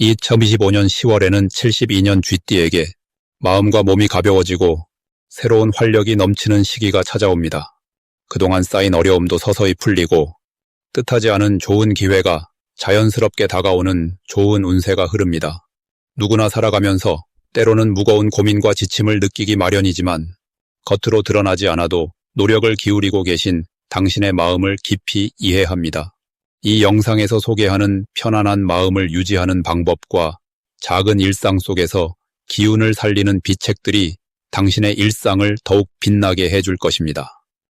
2025년 10월에는 72년 쥐띠에게 마음과 몸이 가벼워지고 새로운 활력이 넘치는 시기가 찾아옵니다. 그동안 쌓인 어려움도 서서히 풀리고 뜻하지 않은 좋은 기회가 자연스럽게 다가오는 좋은 운세가 흐릅니다. 누구나 살아가면서 때로는 무거운 고민과 지침을 느끼기 마련이지만 겉으로 드러나지 않아도 노력을 기울이고 계신 당신의 마음을 깊이 이해합니다. 이 영상에서 소개하는 편안한 마음을 유지하는 방법과 작은 일상 속에서 기운을 살리는 비책들이 당신의 일상을 더욱 빛나게 해줄 것입니다.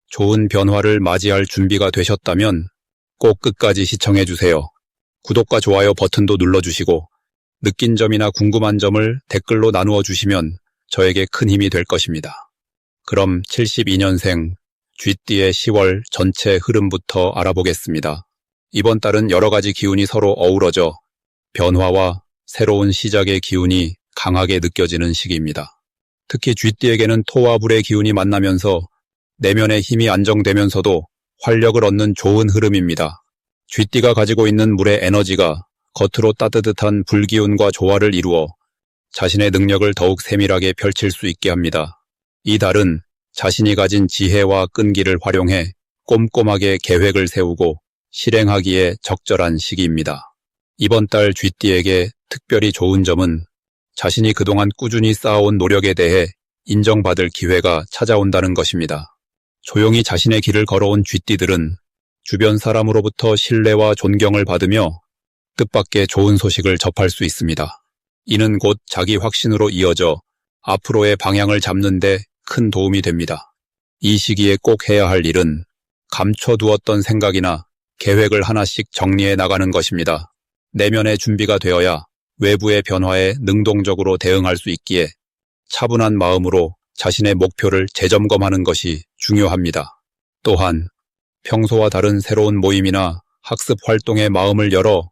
좋은 변화를 맞이할 준비가 되셨다면 꼭 끝까지 시청해주세요. 구독과 좋아요 버튼도 눌러주시고 느낀 점이나 궁금한 점을 댓글로 나누어 주시면 저에게 큰 힘이 될 것입니다. 그럼 72년생 쥐띠의 10월 전체 흐름부터 알아보겠습니다. 이번 달은 여러 가지 기운이 서로 어우러져 변화와 새로운 시작의 기운이 강하게 느껴지는 시기입니다. 특히 쥐띠에게는 토와 불의 기운이 만나면서 내면의 힘이 안정되면서도 활력을 얻는 좋은 흐름입니다. 쥐띠가 가지고 있는 물의 에너지가 겉으로 따뜻한 불기운과 조화를 이루어 자신의 능력을 더욱 세밀하게 펼칠 수 있게 합니다. 이 달은 자신이 가진 지혜와 끈기를 활용해 꼼꼼하게 계획을 세우고 실행하기에 적절한 시기입니다. 이번 달 쥐띠에게 특별히 좋은 점은 자신이 그동안 꾸준히 쌓아온 노력에 대해 인정받을 기회가 찾아온다는 것입니다. 조용히 자신의 길을 걸어온 쥐띠들은 주변 사람으로부터 신뢰와 존경을 받으며 뜻밖의 좋은 소식을 접할 수 있습니다. 이는 곧 자기 확신으로 이어져 앞으로의 방향을 잡는 데 큰 도움이 됩니다. 이 시기에 꼭 해야 할 일은 감춰두었던 생각이나 계획을 하나씩 정리해 나가는 것입니다. 내면의 준비가 되어야 외부의 변화에 능동적으로 대응할 수 있기에 차분한 마음으로 자신의 목표를 재점검하는 것이 중요합니다. 또한 평소와 다른 새로운 모임이나 학습 활동에 마음을 열어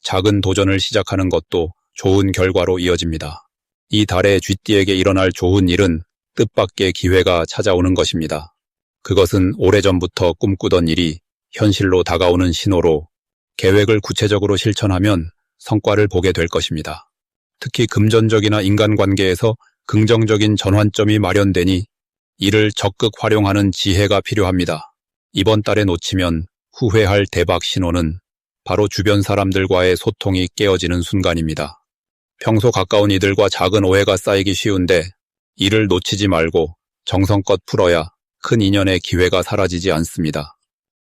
작은 도전을 시작하는 것도 좋은 결과로 이어집니다. 이 달에 쥐띠에게 일어날 좋은 일은 뜻밖의 기회가 찾아오는 것입니다. 그것은 오래전부터 꿈꾸던 일이 현실로 다가오는 신호로 계획을 구체적으로 실천하면 성과를 보게 될 것입니다. 특히 금전적이나 인간관계에서 긍정적인 전환점이 마련되니 이를 적극 활용하는 지혜가 필요합니다. 이번 달에 놓치면 후회할 대박 신호는 바로 주변 사람들과의 소통이 깨어지는 순간입니다. 평소 가까운 이들과 작은 오해가 쌓이기 쉬운데 이를 놓치지 말고 정성껏 풀어야 큰 인연의 기회가 사라지지 않습니다.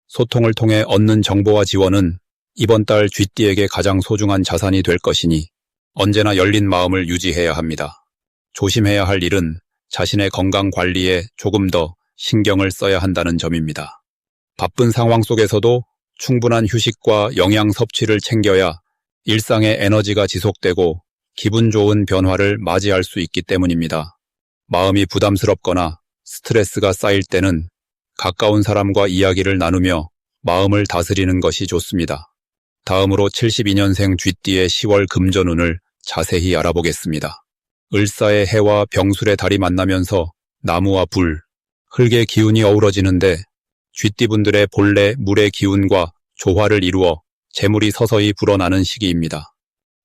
소통을 통해 얻는 정보와 지원은 이번 달 쥐띠에게 가장 소중한 자산이 될 것이니 언제나 열린 마음을 유지해야 합니다. 조심해야 할 일은 자신의 건강 관리에 조금 더 신경을 써야 한다는 점입니다. 바쁜 상황 속에서도 충분한 휴식과 영양 섭취를 챙겨야 일상의 에너지가 지속되고 기분 좋은 변화를 맞이할 수 있기 때문입니다. 마음이 부담스럽거나 스트레스가 쌓일 때는 가까운 사람과 이야기를 나누며 마음을 다스리는 것이 좋습니다. 다음으로 72년생 쥐띠의 10월 금전운을 자세히 알아보겠습니다. 을사의 해와 병술의 달이 만나면서 나무와 불, 흙의 기운이 어우러지는데 쥐띠분들의 본래 물의 기운과 조화를 이루어 재물이 서서히 불어나는 시기입니다.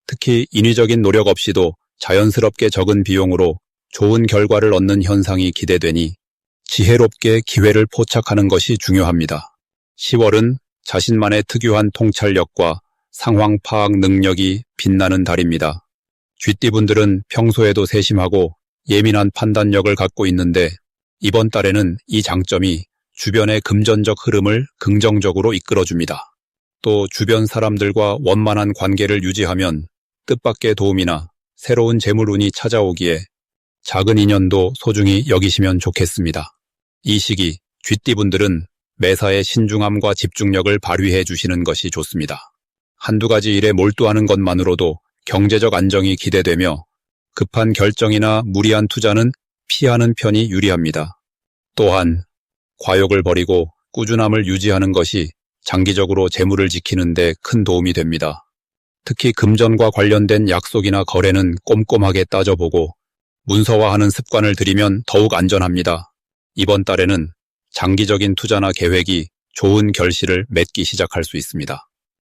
특히 인위적인 노력 없이도 자연스럽게 적은 비용으로 좋은 결과를 얻는 현상이 기대되니 지혜롭게 기회를 포착하는 것이 중요합니다. 10월은 자신만의 특유한 통찰력과 상황 파악 능력이 빛나는 달입니다. 쥐띠분들은 평소에도 세심하고 예민한 판단력을 갖고 있는데 이번 달에는 이 장점이 주변의 금전적 흐름을 긍정적으로 이끌어줍니다. 또 주변 사람들과 원만한 관계를 유지하면 뜻밖의 도움이나 새로운 재물운이 찾아오기에 작은 인연도 소중히 여기시면 좋겠습니다. 이 시기 쥐띠분들은 매사에 신중함과 집중력을 발휘해 주시는 것이 좋습니다. 한두 가지 일에 몰두하는 것만으로도 경제적 안정이 기대되며 급한 결정이나 무리한 투자는 피하는 편이 유리합니다. 또한 과욕을 버리고 꾸준함을 유지하는 것이 장기적으로 재물을 지키는 데 큰 도움이 됩니다. 특히 금전과 관련된 약속이나 거래는 꼼꼼하게 따져보고 문서화하는 습관을 들이면 더욱 안전합니다. 이번 달에는 장기적인 투자나 계획이 좋은 결실을 맺기 시작할 수 있습니다.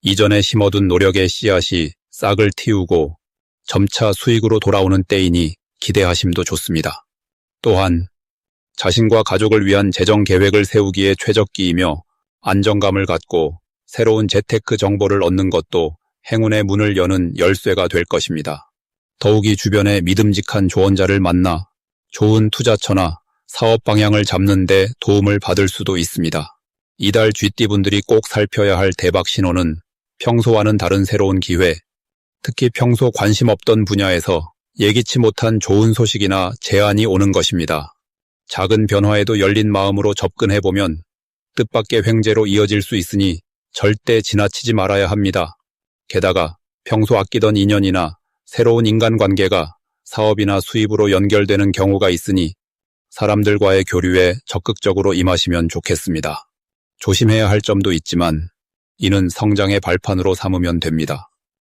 이전에 심어둔 노력의 씨앗이 싹을 틔우고 점차 수익으로 돌아오는 때이니 기대하심도 좋습니다. 또한 자신과 가족을 위한 재정 계획을 세우기에 최적기이며 안정감을 갖고 새로운 재테크 정보를 얻는 것도 행운의 문을 여는 열쇠가 될 것입니다. 더욱이 주변에 믿음직한 조언자를 만나 좋은 투자처나 사업 방향을 잡는 데 도움을 받을 수도 있습니다. 이달 쥐띠분들이 꼭 살펴야 할 대박 신호는 평소와는 다른 새로운 기회, 특히 평소 관심 없던 분야에서 예기치 못한 좋은 소식이나 제안이 오는 것입니다. 작은 변화에도 열린 마음으로 접근해보면 뜻밖의 횡재로 이어질 수 있으니 절대 지나치지 말아야 합니다. 게다가 평소 아끼던 인연이나 새로운 인간관계가 사업이나 수입으로 연결되는 경우가 있으니 사람들과의 교류에 적극적으로 임하시면 좋겠습니다. 조심해야 할 점도 있지만 이는 성장의 발판으로 삼으면 됩니다.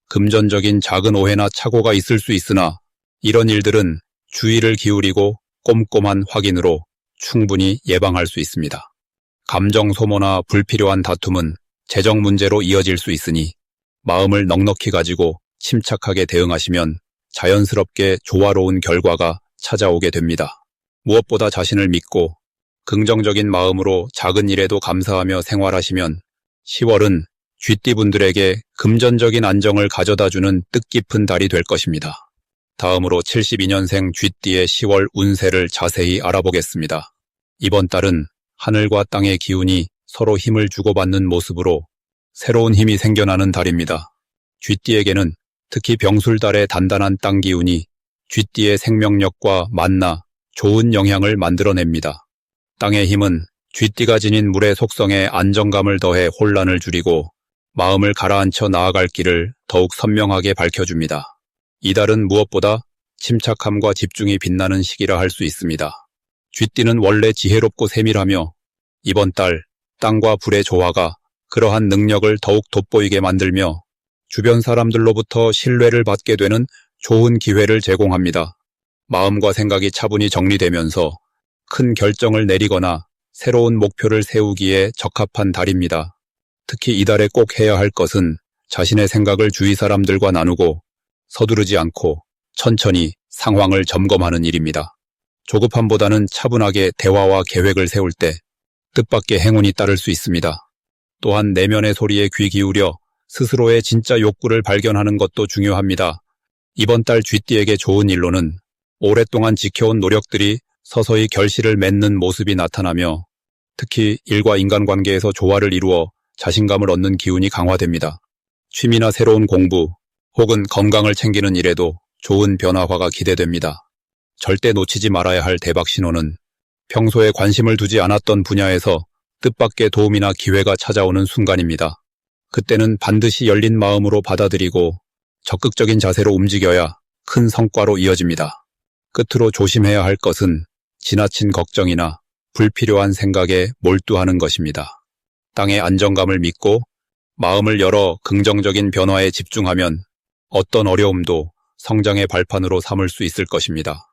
금전적인 작은 오해나 착오가 있을 수 있으나 이런 일들은 주의를 기울이고 꼼꼼한 확인으로 충분히 예방할 수 있습니다. 감정 소모나 불필요한 다툼은 재정 문제로 이어질 수 있으니 마음을 넉넉히 가지고 침착하게 대응하시면 자연스럽게 조화로운 결과가 찾아오게 됩니다. 무엇보다 자신을 믿고 긍정적인 마음으로 작은 일에도 감사하며 생활하시면 10월은 쥐띠분들에게 금전적인 안정을 가져다주는 뜻깊은 달이 될 것입니다. 다음으로 72년생 쥐띠의 10월 운세를 자세히 알아보겠습니다. 이번 달은 하늘과 땅의 기운이 서로 힘을 주고받는 모습으로 새로운 힘이 생겨나는 달입니다. 쥐띠에게는 특히 병술달의 단단한 땅 기운이 쥐띠의 생명력과 만나 좋은 영향을 만들어냅니다. 땅의 힘은 쥐띠가 지닌 물의 속성에 안정감을 더해 혼란을 줄이고 마음을 가라앉혀 나아갈 길을 더욱 선명하게 밝혀줍니다. 이달은 무엇보다 침착함과 집중이 빛나는 시기라 할 수 있습니다. 쥐띠는 원래 지혜롭고 세밀하며 이번 달 땅과 불의 조화가 그러한 능력을 더욱 돋보이게 만들며 주변 사람들로부터 신뢰를 받게 되는 좋은 기회를 제공합니다. 마음과 생각이 차분히 정리되면서 큰 결정을 내리거나 새로운 목표를 세우기에 적합한 달입니다. 특히 이달에 꼭 해야 할 것은 자신의 생각을 주위 사람들과 나누고 서두르지 않고 천천히 상황을 점검하는 일입니다. 조급함보다는 차분하게 대화와 계획을 세울 때 뜻밖의 행운이 따를 수 있습니다. 또한 내면의 소리에 귀 기울여 스스로의 진짜 욕구를 발견하는 것도 중요합니다. 이번 달 쥐띠에게 좋은 일로는 오랫동안 지켜온 노력들이 서서히 결실을 맺는 모습이 나타나며 특히 일과 인간관계에서 조화를 이루어 자신감을 얻는 기운이 강화됩니다. 취미나 새로운 공부 혹은 건강을 챙기는 일에도 좋은 변화가 기대됩니다. 절대 놓치지 말아야 할 대박 신호는 평소에 관심을 두지 않았던 분야에서 뜻밖의 도움이나 기회가 찾아오는 순간입니다. 그때는 반드시 열린 마음으로 받아들이고 적극적인 자세로 움직여야 큰 성과로 이어집니다. 끝으로 조심해야 할 것은 지나친 걱정이나 불필요한 생각에 몰두하는 것입니다. 땅의 안정감을 믿고 마음을 열어 긍정적인 변화에 집중하면 어떤 어려움도 성장의 발판으로 삼을 수 있을 것입니다.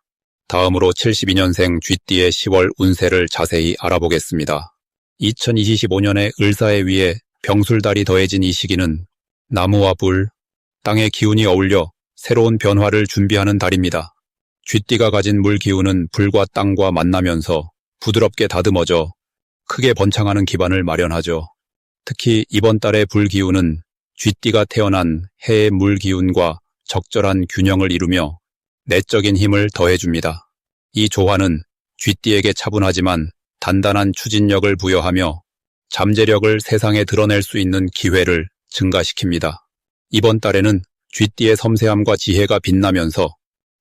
다음으로 72년생 쥐띠의 10월 운세를 자세히 알아보겠습니다. 2025년의 을사에 위해 병술달이 더해진 이 시기는 나무와 불, 땅의 기운이 어울려 새로운 변화를 준비하는 달입니다. 쥐띠가 가진 물 기운은 불과 땅과 만나면서 부드럽게 다듬어져 크게 번창하는 기반을 마련하죠. 특히 이번 달의 불 기운은 쥐띠가 태어난 해의 물 기운과 적절한 균형을 이루며 내적인 힘을 더해줍니다. 이 조화는 쥐띠에게 차분하지만 단단한 추진력을 부여하며 잠재력을 세상에 드러낼 수 있는 기회를 증가시킵니다. 이번 달에는 쥐띠의 섬세함과 지혜가 빛나면서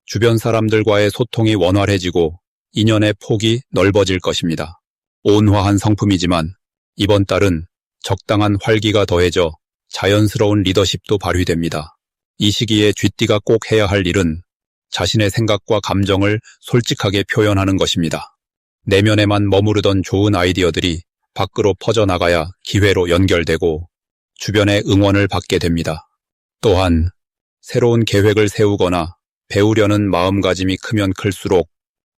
주변 사람들과의 소통이 원활해지고 인연의 폭이 넓어질 것입니다. 온화한 성품이지만 이번 달은 적당한 활기가 더해져 자연스러운 리더십도 발휘됩니다. 이 시기에 쥐띠가 꼭 해야 할 일은 자신의 생각과 감정을 솔직하게 표현하는 것입니다. 내면에만 머무르던 좋은 아이디어들이 밖으로 퍼져나가야 기회로 연결되고 주변의 응원을 받게 됩니다. 또한 새로운 계획을 세우거나 배우려는 마음가짐이 크면 클수록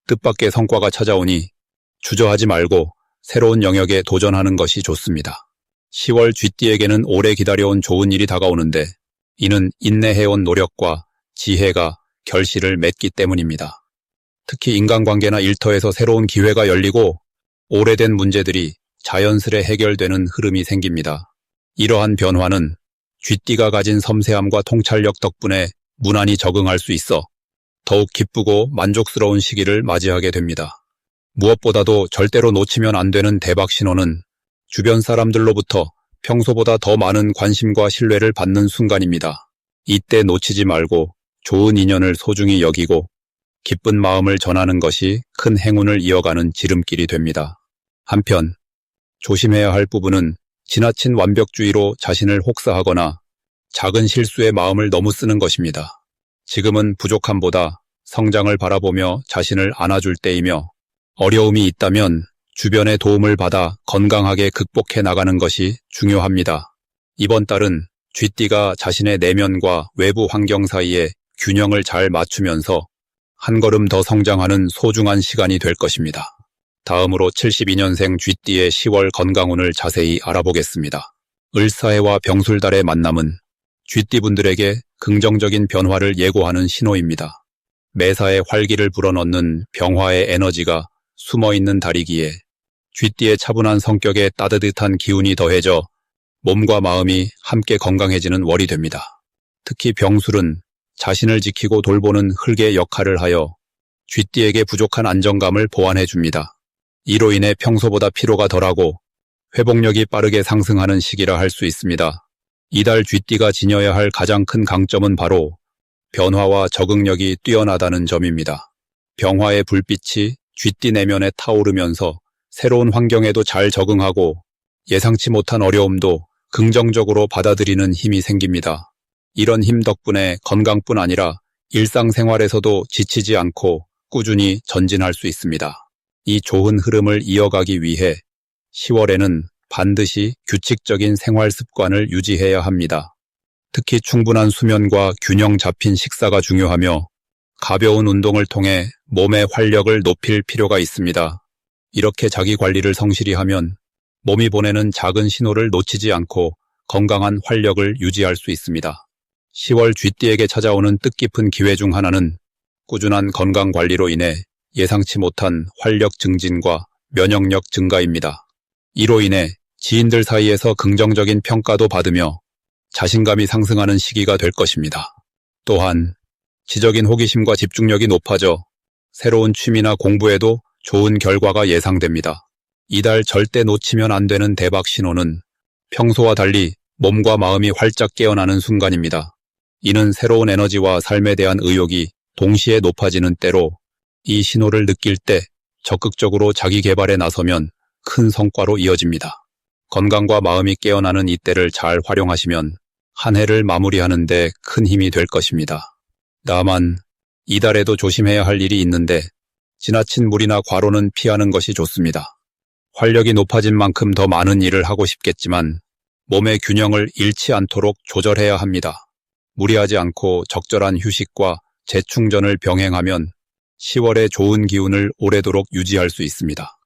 뜻밖의 성과가 찾아오니 주저하지 말고 새로운 영역에 도전하는 것이 좋습니다. 10월 쥐띠에게는 오래 기다려온 좋은 일이 다가오는데 이는 인내해온 노력과 지혜가 결실을 맺기 때문입니다. 특히 인간관계나 일터에서 새로운 기회가 열리고 오래된 문제들이 자연스레 해결되는 흐름이 생깁니다. 이러한 변화는 쥐띠가 가진 섬세함과 통찰력 덕분에 무난히 적응할 수 있어 더욱 기쁘고 만족스러운 시기를 맞이하게 됩니다. 무엇보다도 절대로 놓치면 안 되는 대박 신호는 주변 사람들로부터 평소보다 더 많은 관심과 신뢰를 받는 순간입니다. 이때 놓치지 말고 좋은 인연을 소중히 여기고 기쁜 마음을 전하는 것이 큰 행운을 이어가는 지름길이 됩니다. 한편 조심해야 할 부분은 지나친 완벽주의로 자신을 혹사하거나 작은 실수에 마음을 너무 쓰는 것입니다. 지금은 부족함보다 성장을 바라보며 자신을 안아줄 때이며 어려움이 있다면 주변의 도움을 받아 건강하게 극복해 나가는 것이 중요합니다. 이번 달은 쥐띠가 자신의 내면과 외부 환경 사이에 균형을 잘 맞추면서 한 걸음 더 성장하는 소중한 시간이 될 것입니다. 다음으로 72년생 쥐띠의 10월 건강운을 자세히 알아보겠습니다. 을사해와 병술달의 만남은 쥐띠분들에게 긍정적인 변화를 예고하는 신호입니다. 매사에 활기를 불어넣는 병화의 에너지가 숨어있는 달이기에 쥐띠의 차분한 성격에 따뜻한 기운이 더해져 몸과 마음이 함께 건강해지는 월이 됩니다. 특히 병술은 자신을 지키고 돌보는 흙의 역할을 하여 쥐띠에게 부족한 안정감을 보완해줍니다. 이로 인해 평소보다 피로가 덜하고 회복력이 빠르게 상승하는 시기라 할 수 있습니다. 이달 쥐띠가 지녀야 할 가장 큰 강점은 바로 변화와 적응력이 뛰어나다는 점입니다. 병화의 불빛이 쥐띠 내면에 타오르면서 새로운 환경에도 잘 적응하고 예상치 못한 어려움도 긍정적으로 받아들이는 힘이 생깁니다. 이런 힘 덕분에 건강뿐 아니라 일상생활에서도 지치지 않고 꾸준히 전진할 수 있습니다. 이 좋은 흐름을 이어가기 위해 10월에는 반드시 규칙적인 생활 습관을 유지해야 합니다. 특히 충분한 수면과 균형 잡힌 식사가 중요하며 가벼운 운동을 통해 몸의 활력을 높일 필요가 있습니다. 이렇게 자기 관리를 성실히 하면 몸이 보내는 작은 신호를 놓치지 않고 건강한 활력을 유지할 수 있습니다. 10월 쥐띠에게 찾아오는 뜻깊은 기회 중 하나는 꾸준한 건강 관리로 인해 예상치 못한 활력 증진과 면역력 증가입니다. 이로 인해 지인들 사이에서 긍정적인 평가도 받으며 자신감이 상승하는 시기가 될 것입니다. 또한 지적인 호기심과 집중력이 높아져 새로운 취미나 공부에도 좋은 결과가 예상됩니다. 이달 절대 놓치면 안 되는 대박 신호는 평소와 달리 몸과 마음이 활짝 깨어나는 순간입니다. 이는 새로운 에너지와 삶에 대한 의욕이 동시에 높아지는 때로 이 신호를 느낄 때 적극적으로 자기 개발에 나서면 큰 성과로 이어집니다. 건강과 마음이 깨어나는 이때를 잘 활용하시면 한 해를 마무리하는 데 큰 힘이 될 것입니다. 다만 이달에도 조심해야 할 일이 있는데 지나친 무리나 과로는 피하는 것이 좋습니다. 활력이 높아진 만큼 더 많은 일을 하고 싶겠지만 몸의 균형을 잃지 않도록 조절해야 합니다. 무리하지 않고 적절한 휴식과 재충전을 병행하면 10월의 좋은 기운을 오래도록 유지할 수 있습니다.